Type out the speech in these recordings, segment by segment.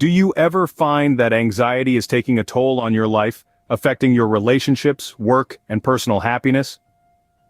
Do you ever find that anxiety is taking a toll on your life, affecting your relationships, work, and personal happiness?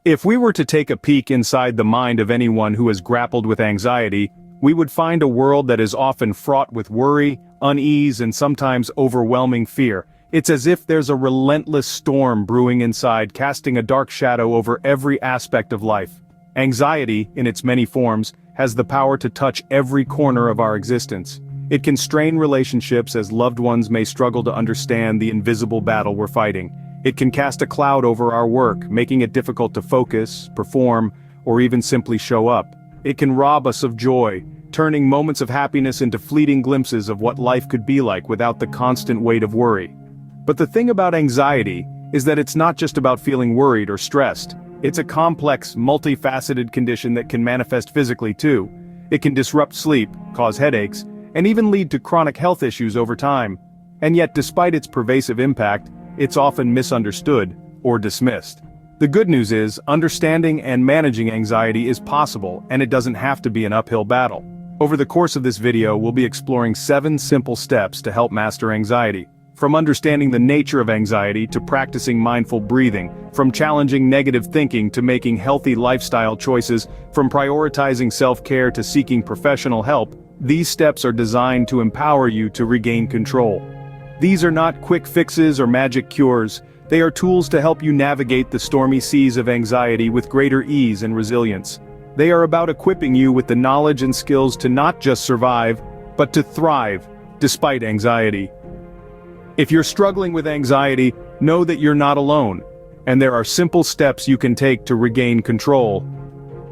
If we were to take a peek inside the mind of anyone who has grappled with anxiety, we would find a world that is often fraught with worry, unease, and sometimes overwhelming fear. It's as if there's a relentless storm brewing inside, casting a dark shadow over every aspect of life. Anxiety, in its many forms, has the power to touch every corner of our existence. It can strain relationships as loved ones may struggle to understand the invisible battle we're fighting. It can cast a cloud over our work, making it difficult to focus, perform, or even simply show up. It can rob us of joy, turning moments of happiness into fleeting glimpses of what life could be like without the constant weight of worry. But the thing about anxiety is that it's not just about feeling worried or stressed. It's a complex, multifaceted condition that can manifest physically too. It can disrupt sleep, cause headaches, and even lead to chronic health issues over time. And yet, despite its pervasive impact, it's often misunderstood or dismissed. The good news is, understanding and managing anxiety is possible, and it doesn't have to be an uphill battle. Over the course of this video, we'll be exploring 7 simple steps to help master anxiety. From understanding the nature of anxiety to practicing mindful breathing, from challenging negative thinking to making healthy lifestyle choices, from prioritizing self-care to seeking professional help, these steps are designed to empower you to regain control. These are not quick fixes or magic cures. They are tools to help you navigate the stormy seas of anxiety with greater ease and resilience. They are about equipping you with the knowledge and skills to not just survive, but to thrive, despite anxiety. If you're struggling with anxiety, know that you're not alone, and there are simple steps you can take to regain control.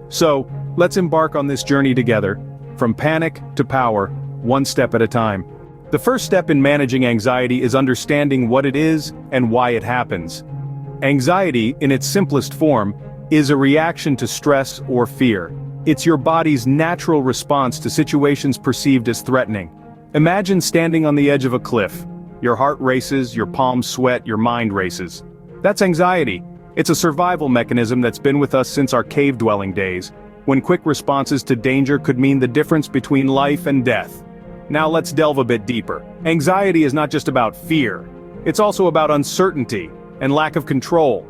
So, let's embark on this journey together, from panic to power, one step at a time. The first step in managing anxiety is understanding what it is and why it happens. Anxiety, in its simplest form, is a reaction to stress or fear. It's your body's natural response to situations perceived as threatening. Imagine standing on the edge of a cliff. Your heart races, your palms sweat, your mind races. That's anxiety. It's a survival mechanism that's been with us since our cave-dwelling days, when quick responses to danger could mean the difference between life and death. Now let's delve a bit deeper. Anxiety is not just about fear. It's also about uncertainty and lack of control.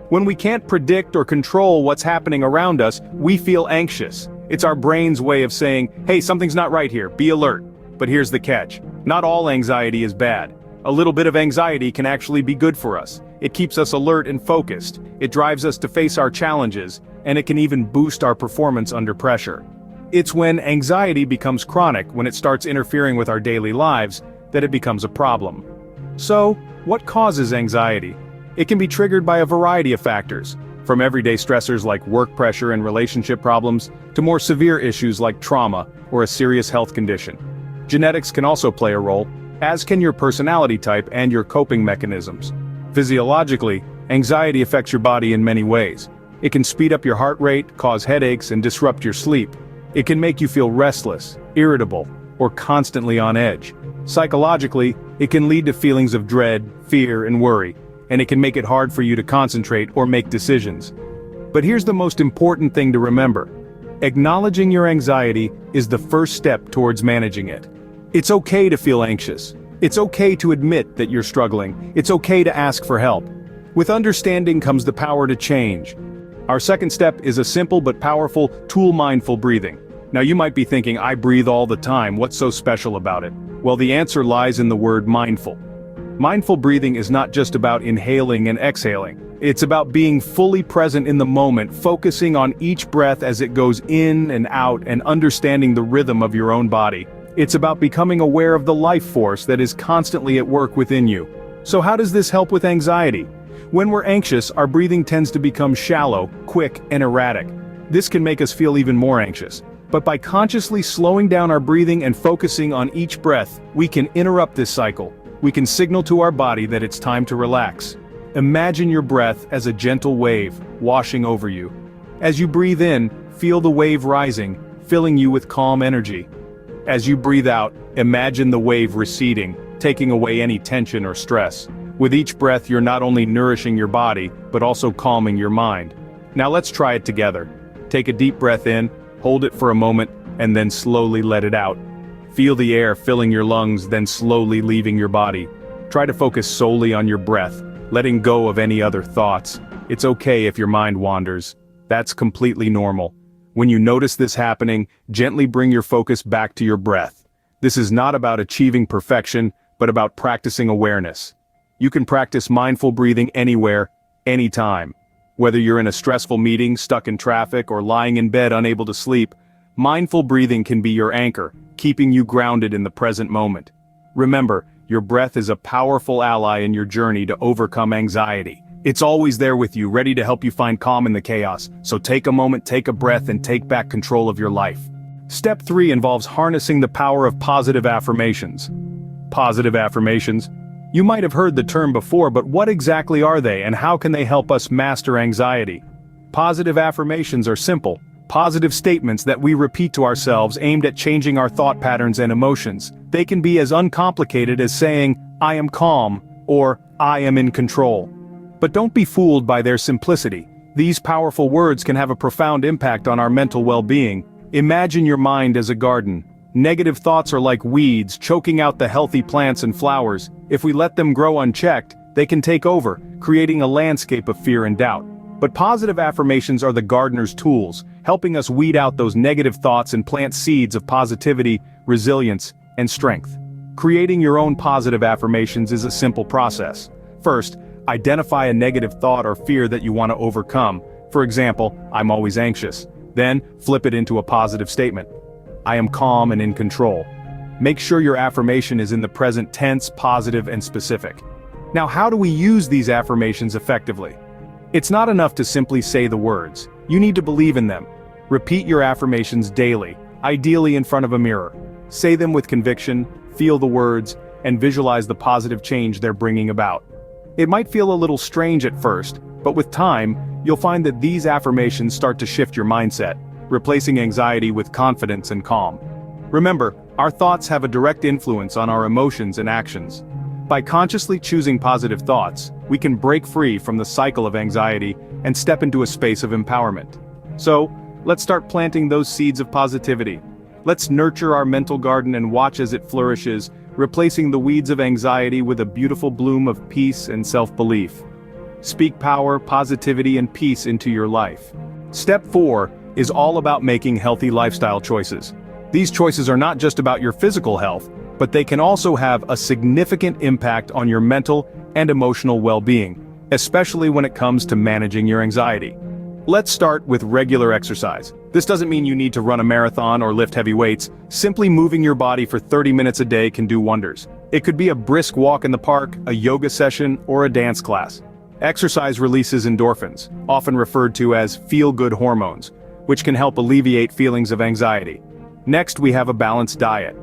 When we can't predict or control what's happening around us, we feel anxious. It's our brain's way of saying, hey, something's not right here, be alert. But here's the catch. Not all anxiety is bad. A little bit of anxiety can actually be good for us. It keeps us alert and focused. It drives us to face our challenges, and it can even boost our performance under pressure. It's when anxiety becomes chronic, when it starts interfering with our daily lives, that it becomes a problem. So, what causes anxiety? It can be triggered by a variety of factors, from everyday stressors like work pressure and relationship problems, to more severe issues like trauma or a serious health condition. Genetics can also play a role, as can your personality type and your coping mechanisms. Physiologically, anxiety affects your body in many ways. It can speed up your heart rate, cause headaches, and disrupt your sleep. It can make you feel restless, irritable, or constantly on edge. Psychologically, it can lead to feelings of dread, fear, and worry, and it can make it hard for you to concentrate or make decisions. But here's the most important thing to remember. Acknowledging your anxiety is the first step towards managing it. It's okay to feel anxious. It's okay to admit that you're struggling. It's okay to ask for help. With understanding comes the power to change. Our second step is a simple but powerful tool: mindful breathing. Now you might be thinking, I breathe all the time, what's so special about it? Well, the answer lies in the word mindful. Mindful breathing is not just about inhaling and exhaling. It's about being fully present in the moment, focusing on each breath as it goes in and out and understanding the rhythm of your own body. It's about becoming aware of the life force that is constantly at work within you. So how does this help with anxiety? When we're anxious, our breathing tends to become shallow, quick, and erratic. This can make us feel even more anxious. But by consciously slowing down our breathing and focusing on each breath, we can interrupt this cycle. We can signal to our body that it's time to relax. Imagine your breath as a gentle wave, washing over you. As you breathe in, feel the wave rising, filling you with calm energy. As you breathe out, imagine the wave receding, taking away any tension or stress. With each breath, you're not only nourishing your body, but also calming your mind. Now let's try it together. Take a deep breath in, hold it for a moment, and then slowly let it out. Feel the air filling your lungs, then slowly leaving your body. Try to focus solely on your breath, letting go of any other thoughts. It's okay if your mind wanders. That's completely normal. When you notice this happening, gently bring your focus back to your breath. This is not about achieving perfection, but about practicing awareness. You can practice mindful breathing anywhere, anytime. Whether you're in a stressful meeting, stuck in traffic, or lying in bed unable to sleep, mindful breathing can be your anchor, keeping you grounded in the present moment. Remember, your breath is a powerful ally in your journey to overcome anxiety. It's always there with you, ready to help you find calm in the chaos, so take a moment, take a breath, and take back control of your life. Step 3 involves harnessing the power of positive affirmations. Positive affirmations? You might have heard the term before, but what exactly are they and how can they help us master anxiety? Positive affirmations are simple, positive statements that we repeat to ourselves aimed at changing our thought patterns and emotions. They can be as uncomplicated as saying, "I am calm," or "I am in control." But don't be fooled by their simplicity. These powerful words can have a profound impact on our mental well-being. Imagine your mind as a garden. Negative thoughts are like weeds, choking out the healthy plants and flowers. If we let them grow unchecked, they can take over, creating a landscape of fear and doubt. But positive affirmations are the gardener's tools, helping us weed out those negative thoughts and plant seeds of positivity, resilience, and strength. Creating your own positive affirmations is a simple process. First, identify a negative thought or fear that you want to overcome. For example, "I'm always anxious." Then, flip it into a positive statement. "I am calm and in control." Make sure your affirmation is in the present tense, positive, and specific. Now, how do we use these affirmations effectively? It's not enough to simply say the words. You need to believe in them. Repeat your affirmations daily, ideally in front of a mirror. Say them with conviction, feel the words, and visualize the positive change they're bringing about. It might feel a little strange at first, but with time, you'll find that these affirmations start to shift your mindset, replacing anxiety with confidence and calm. Remember, our thoughts have a direct influence on our emotions and actions. By consciously choosing positive thoughts, we can break free from the cycle of anxiety and step into a space of empowerment. So, let's start planting those seeds of positivity. Let's nurture our mental garden and watch as it flourishes, replacing the weeds of anxiety with a beautiful bloom of peace and self-belief. Speak power, positivity, and peace into your life. Step 4 is all about making healthy lifestyle choices. These choices are not just about your physical health, but they can also have a significant impact on your mental and emotional well-being, especially when it comes to managing your anxiety. Let's start with regular exercise. This doesn't mean you need to run a marathon or lift heavy weights. Simply moving your body for 30 minutes a day can do wonders. It could be a brisk walk in the park, a yoga session, or a dance class. Exercise releases endorphins, often referred to as feel-good hormones, which can help alleviate feelings of anxiety. Next, we have a balanced diet.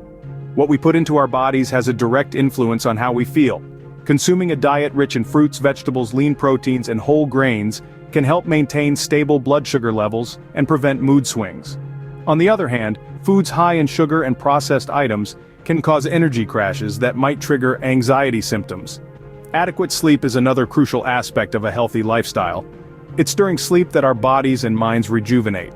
What we put into our bodies has a direct influence on how we feel. Consuming a diet rich in fruits, vegetables, lean proteins, and whole grains can help maintain stable blood sugar levels and prevent mood swings. On the other hand, foods high in sugar and processed items can cause energy crashes that might trigger anxiety symptoms. Adequate sleep is another crucial aspect of a healthy lifestyle. It's during sleep that our bodies and minds rejuvenate.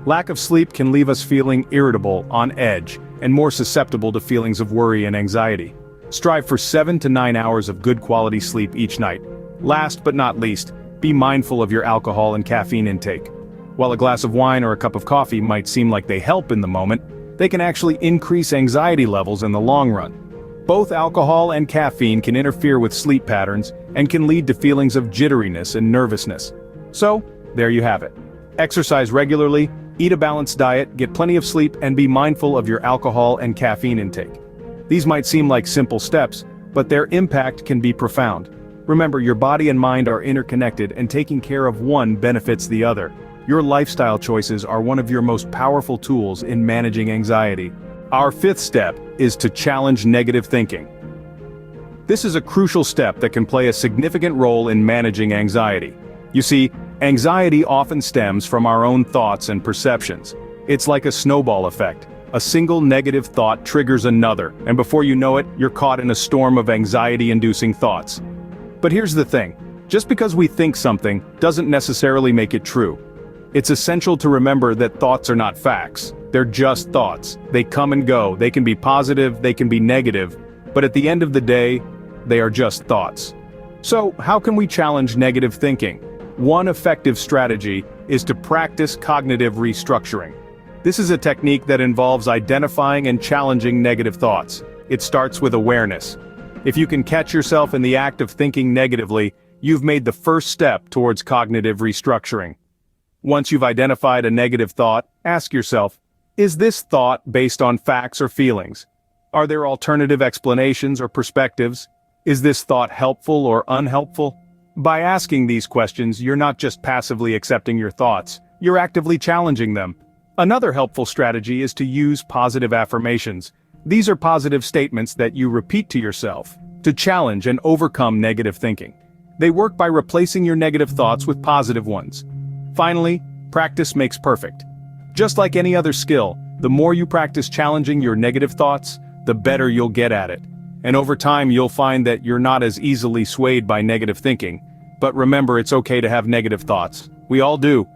Lack of sleep can leave us feeling irritable, on edge, and more susceptible to feelings of worry and anxiety. Strive for 7 to 9 hours of good quality sleep each night. Last but not least, be mindful of your alcohol and caffeine intake. While a glass of wine or a cup of coffee might seem like they help in the moment, they can actually increase anxiety levels in the long run. Both alcohol and caffeine can interfere with sleep patterns and can lead to feelings of jitteriness and nervousness. So, there you have it. Exercise regularly, eat a balanced diet, get plenty of sleep, and be mindful of your alcohol and caffeine intake. These might seem like simple steps, but their impact can be profound. Remember, your body and mind are interconnected, and taking care of one benefits the other. Your lifestyle choices are one of your most powerful tools in managing anxiety. Our 5th step is to challenge negative thinking. This is a crucial step that can play a significant role in managing anxiety. You see, anxiety often stems from our own thoughts and perceptions. It's like a snowball effect. A single negative thought triggers another, and before you know it, you're caught in a storm of anxiety-inducing thoughts. But here's the thing, just because we think something doesn't necessarily make it true. It's essential to remember that thoughts are not facts. They're just thoughts. They come and go. They can be positive, they can be negative, but at the end of the day, they are just thoughts. So, how can we challenge negative thinking? One effective strategy is to practice cognitive restructuring. This is a technique that involves identifying and challenging negative thoughts. It starts with awareness. If you can catch yourself in the act of thinking negatively, you've made the first step towards cognitive restructuring. Once you've identified a negative thought, ask yourself, is this thought based on facts or feelings? Are there alternative explanations or perspectives? Is this thought helpful or unhelpful? By asking these questions, you're not just passively accepting your thoughts, you're actively challenging them. Another helpful strategy is to use positive affirmations. These are positive statements that you repeat to yourself to challenge and overcome negative thinking. They work by replacing your negative thoughts with positive ones. Finally, practice makes perfect. Just like any other skill, the more you practice challenging your negative thoughts, the better you'll get at it. And over time you'll find that you're not as easily swayed by negative thinking. But remember, it's okay to have negative thoughts. We all do.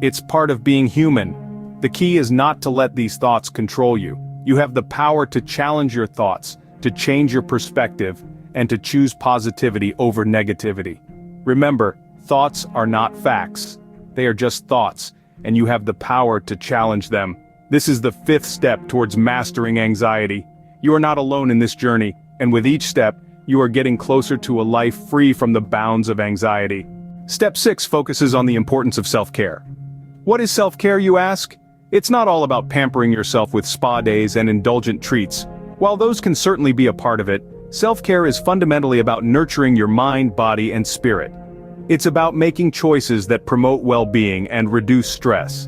It's part of being human. The key is not to let these thoughts control you. You have the power to challenge your thoughts, to change your perspective, and to choose positivity over negativity. Remember, thoughts are not facts. They are just thoughts, and you have the power to challenge them. This is the fifth step towards mastering anxiety. You are not alone in this journey, and with each step, you are getting closer to a life free from the bounds of anxiety. Step 6 focuses on the importance of self-care. What is self-care, you ask? It's not all about pampering yourself with spa days and indulgent treats. While those can certainly be a part of it, self-care is fundamentally about nurturing your mind, body, and spirit. It's about making choices that promote well-being and reduce stress.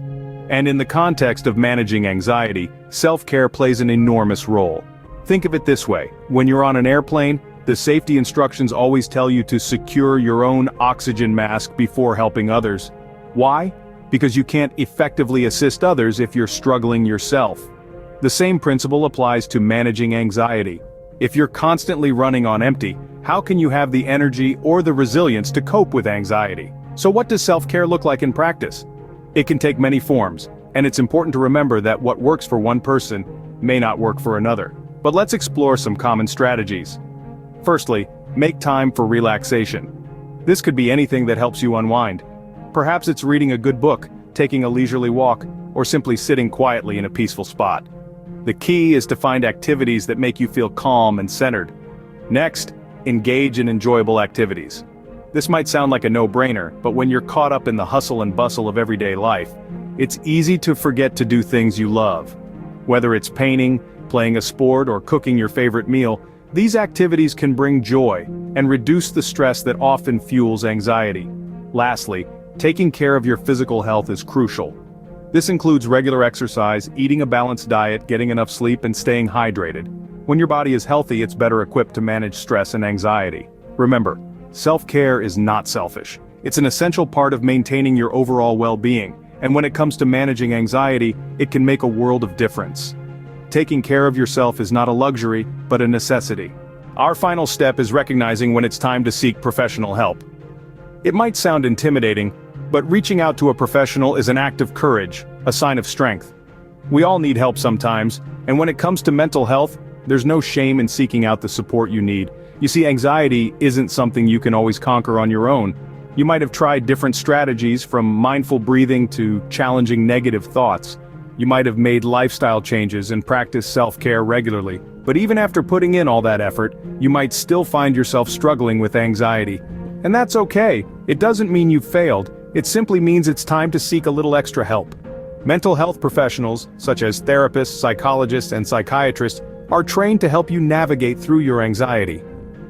And in the context of managing anxiety, self-care plays an enormous role. Think of it this way: when you're on an airplane, the safety instructions always tell you to secure your own oxygen mask before helping others. Why? Because you can't effectively assist others if you're struggling yourself. The same principle applies to managing anxiety. If you're constantly running on empty, how can you have the energy or the resilience to cope with anxiety? So what does self-care look like in practice? It can take many forms, and it's important to remember that what works for one person may not work for another. But let's explore some common strategies. Firstly, make time for relaxation. This could be anything that helps you unwind. Perhaps it's reading a good book, taking a leisurely walk, or simply sitting quietly in a peaceful spot. The key is to find activities that make you feel calm and centered. Next, engage in enjoyable activities. This might sound like a no-brainer, but when you're caught up in the hustle and bustle of everyday life, it's easy to forget to do things you love. Whether it's painting, playing a sport, or cooking your favorite meal, these activities can bring joy and reduce the stress that often fuels anxiety. Lastly, taking care of your physical health is crucial. This includes regular exercise, eating a balanced diet, getting enough sleep, and staying hydrated. When your body is healthy, it's better equipped to manage stress and anxiety. Remember, self-care is not selfish. It's an essential part of maintaining your overall well-being, and when it comes to managing anxiety, it can make a world of difference. Taking care of yourself is not a luxury, but a necessity. Our final step is recognizing when it's time to seek professional help. It might sound intimidating, but reaching out to a professional is an act of courage, a sign of strength. We all need help sometimes, and when it comes to mental health, there's no shame in seeking out the support you need. You see, anxiety isn't something you can always conquer on your own. You might have tried different strategies, from mindful breathing to challenging negative thoughts. You might have made lifestyle changes and practiced self-care regularly. But even after putting in all that effort, you might still find yourself struggling with anxiety. And that's okay. It doesn't mean you've failed. It simply means it's time to seek a little extra help. Mental health professionals, such as therapists, psychologists, and psychiatrists, are trained to help you navigate through your anxiety.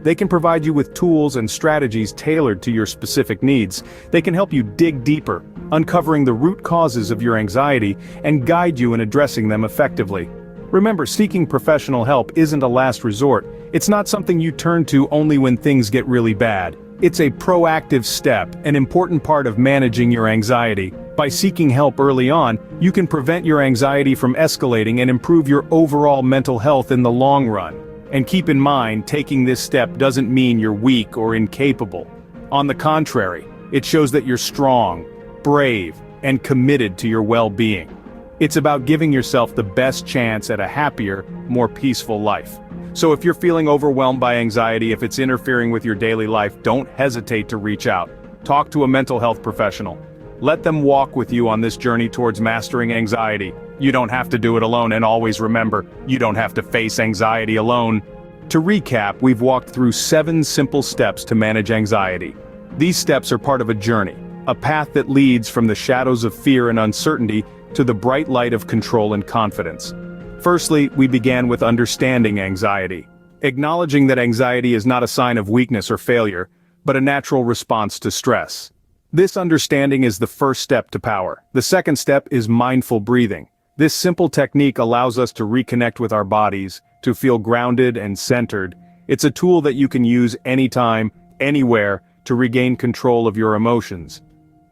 They can provide you with tools and strategies tailored to your specific needs. They can help you dig deeper, uncovering the root causes of your anxiety, and guide you in addressing them effectively. Remember, seeking professional help isn't a last resort. It's not something you turn to only when things get really bad. It's a proactive step, an important part of managing your anxiety. By seeking help early on, you can prevent your anxiety from escalating and improve your overall mental health in the long run. And keep in mind, taking this step doesn't mean you're weak or incapable. On the contrary, it shows that you're strong, brave, and committed to your well-being. It's about giving yourself the best chance at a happier, more peaceful life. So if you're feeling overwhelmed by anxiety, if it's interfering with your daily life, don't hesitate to reach out. Talk to a mental health professional. Let them walk with you on this journey towards mastering anxiety. You don't have to do it alone, and always remember, you don't have to face anxiety alone. To recap, we've walked through 7 simple steps to manage anxiety. These steps are part of a journey, a path that leads from the shadows of fear and uncertainty to the bright light of control and confidence. Firstly, we began with understanding anxiety, acknowledging that anxiety is not a sign of weakness or failure, but a natural response to stress. This understanding is the first step to power. The second step is mindful breathing. This simple technique allows us to reconnect with our bodies, to feel grounded and centered. It's a tool that you can use anytime, anywhere, to regain control of your emotions.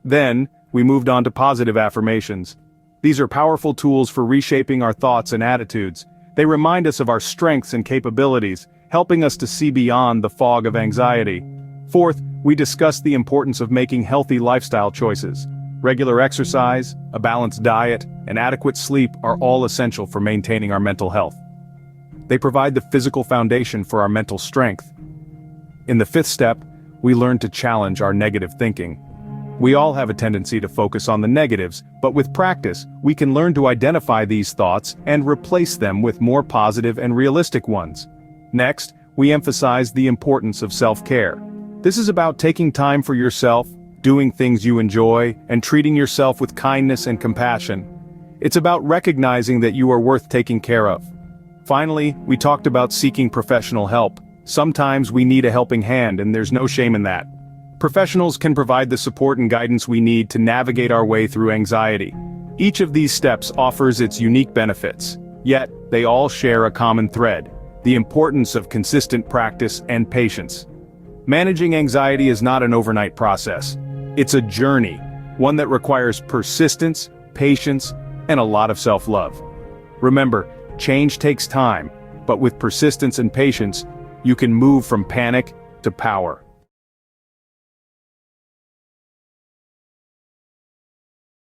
Then, we moved on to positive affirmations. These are powerful tools for reshaping our thoughts and attitudes. They remind us of our strengths and capabilities, helping us to see beyond the fog of anxiety. Fourth, we discussed the importance of making healthy lifestyle choices. Regular exercise, a balanced diet, and adequate sleep are all essential for maintaining our mental health. They provide the physical foundation for our mental strength. In the fifth step, we learned to challenge our negative thinking. We all have a tendency to focus on the negatives, but with practice, we can learn to identify these thoughts and replace them with more positive and realistic ones. Next, we emphasize the importance of self-care. This is about taking time for yourself, doing things you enjoy, and treating yourself with kindness and compassion. It's about recognizing that you are worth taking care of. Finally, we talked about seeking professional help. Sometimes we need a helping hand, and there's no shame in that. Professionals can provide the support and guidance we need to navigate our way through anxiety. Each of these steps offers its unique benefits, yet they all share a common thread: the importance of consistent practice and patience. Managing anxiety is not an overnight process. It's a journey, one that requires persistence, patience, and a lot of self-love. Remember, change takes time, but with persistence and patience, you can move from panic to power.